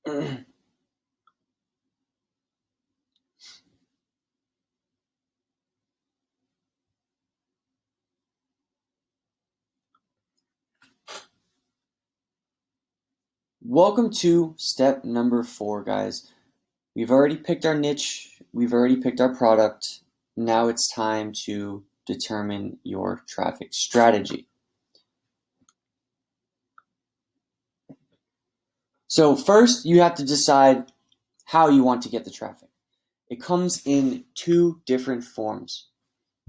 Welcome to step number 4, guys. We've already picked our niche, we've already picked our product. Now it's time to determine your traffic strategy. So first, you have to decide how you want to get the traffic. It comes in 2 different forms.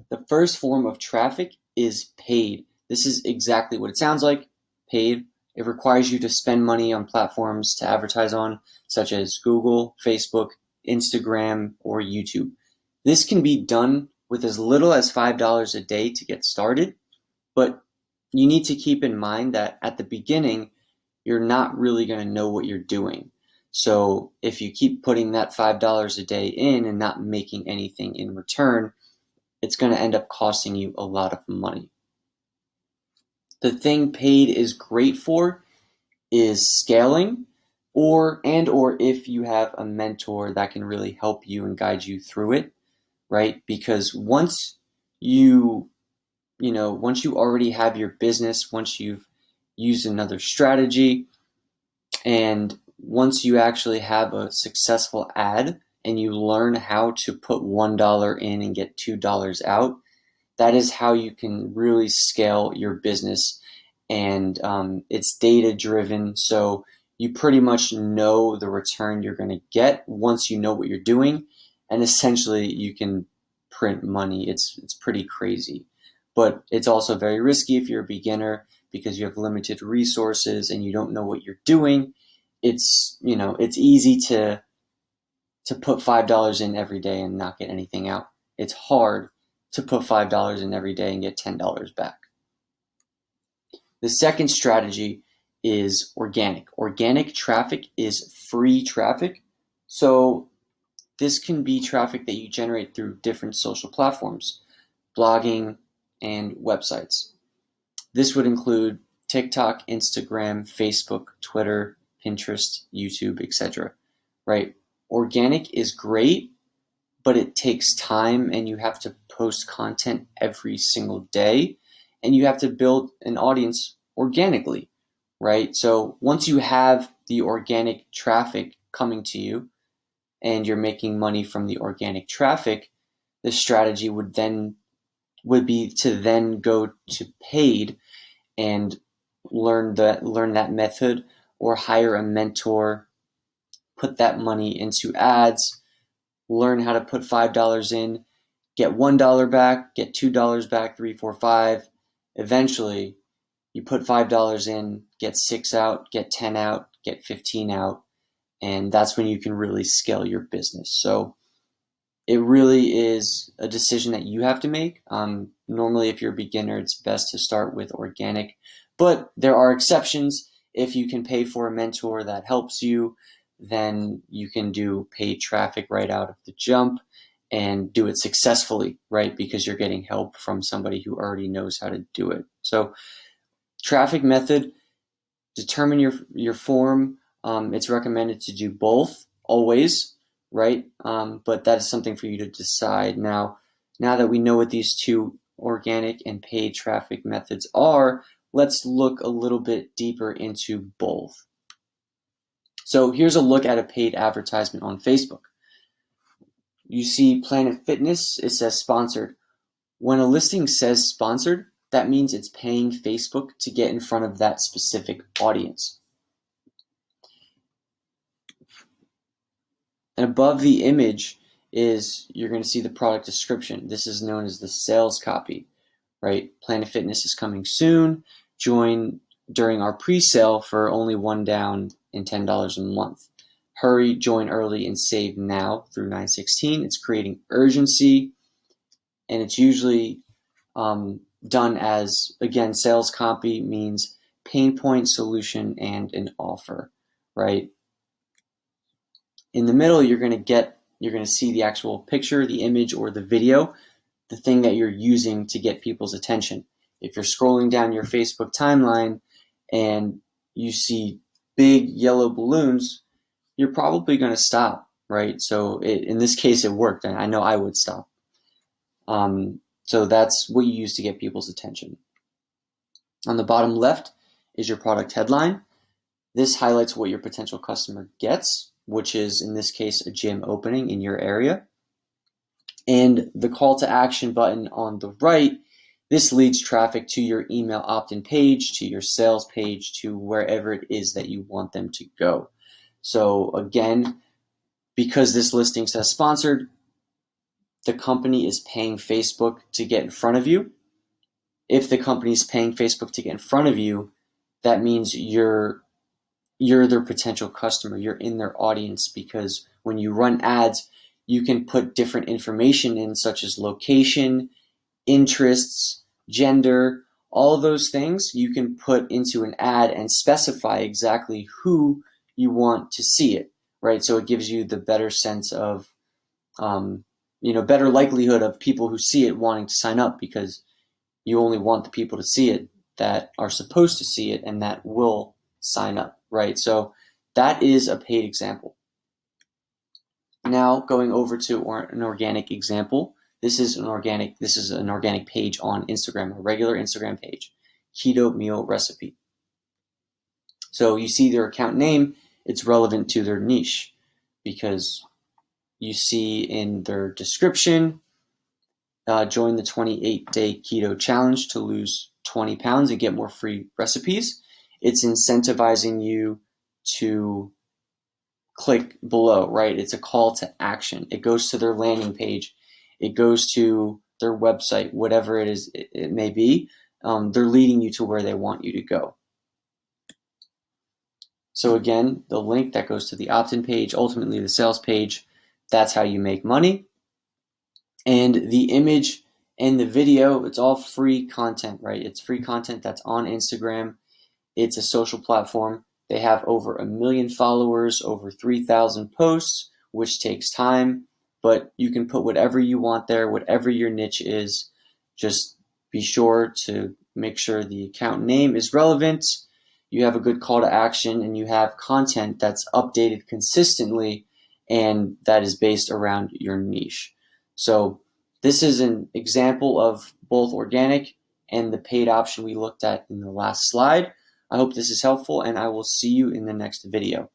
The first form of traffic is paid. This is exactly what it sounds like, paid. It requires you to spend money on platforms to advertise on, such as Google, Facebook, Instagram, or YouTube. This can be done with as little as $5 a day to get started, but you need to keep in mind that at the beginning, you're not really going to know what you're doing. So if you keep putting that $5 a day in and not making anything in return, it's going to end up costing you a lot of money. The thing paid is great for is scaling, or if you have a mentor that can really help you and guide you through it, right? Because once you already have your business, once you've used another strategy, and once you actually have a successful ad and you learn how to put $1 in and get $2 out, that is how you can really scale your business. And it's data driven, so you pretty much know the return you're going to get once you know what you're doing, and essentially you can print money. It's pretty crazy, but it's also very risky if you're a beginner because you have limited resources and you don't know what you're doing. It's easy to put $5 in every day and not get anything out. It's hard to put $5 in every day and get $10 back. The second strategy is organic. Organic traffic is free traffic. So this can be traffic that you generate through different social platforms, blogging, and websites. This would include TikTok, Instagram, Facebook, Twitter, Pinterest, YouTube, etc. Right? Organic is great, but it takes time and you have to post content every single day and you have to build an audience organically, right? So once you have the organic traffic coming to you and you're making money from the organic traffic, the strategy would be to then go to paid and learn that method, or hire a mentor, put that money into ads, learn how to put $5 in, get $1 back, get $2 back, 3, 4, 5. Eventually, you put $5 in, get 6 out, get 10 out, get 15 out, and that's when you can really scale your business. So it really is a decision that you have to make. Normally, if you're a beginner, it's best to start with organic, but there are exceptions. If you can pay for a mentor that helps you, then you can do paid traffic right out of the jump and do it successfully, right? Because you're getting help from somebody who already knows how to do it. So traffic method, determine your form. It's recommended to do both always, right? But that is something for you to decide. Now that we know what these 2 organic and paid traffic methods are, let's look a little bit deeper into both. So here's a look at a paid advertisement on Facebook. You see Planet Fitness, it says sponsored. When a listing says sponsored, that means it's paying Facebook to get in front of that specific audience. And above the image you're going to see the product description. This is known as the sales copy, right? Planet Fitness is coming soon. Join during our pre-sale for only $1 down and $10 a month. Hurry, join early, and save now through 9/16. It's creating urgency, and it's usually done as, again, sales copy means pain point, solution, and an offer, right? In the middle, you're going to see the actual picture, the image, or the video, the thing that you're using to get people's attention. If you're scrolling down your Facebook timeline and you see big yellow balloons, you're probably going to stop, right? So in this case, it worked, and I know I would stop. So that's what you use to get people's attention. On the bottom left is your product headline. This highlights what your potential customer gets, which is in this case a gym opening in your area. And the call to action button on the right, this leads traffic to your email opt-in page, to your sales page, to wherever it is that you want them to go. So again, because this listing says sponsored, the company is paying Facebook to get in front of you. If the company is paying Facebook to get in front of you, that means you're their potential customer. You're in their audience, because when you run ads, you can put different information in, such as location, interests, gender, all of those things you can put into an ad and specify exactly who you want to see it, right? So it gives you the better sense of, better likelihood of people who see it wanting to sign up, because you only want the people to see it that are supposed to see it and that will sign up, right? So that is a paid example. Now going over to an organic example. This is an organic page on Instagram, a regular Instagram page, keto meal recipe. So you see their account name, it's relevant to their niche, because you see in their description, join the 28-day keto challenge to lose 20 pounds and get more free recipes. It's incentivizing you to click below, right? It's a call to action. It goes to their landing page. It goes to their website, whatever it is it may be. They're leading you to where they want you to go. So again, the link that goes to the opt-in page, ultimately the sales page, that's how you make money. And the image and the video, it's all free content, right? It's free content that's on Instagram. It's a social platform. They have over 1 million followers, over 3,000 posts, which takes time, but you can put whatever you want there, whatever your niche is. Just be sure to make sure the account name is relevant, you have a good call to action, and you have content that's updated consistently and that is based around your niche. So this is an example of both organic and the paid option we looked at in the last slide. I hope this is helpful, and I will see you in the next video.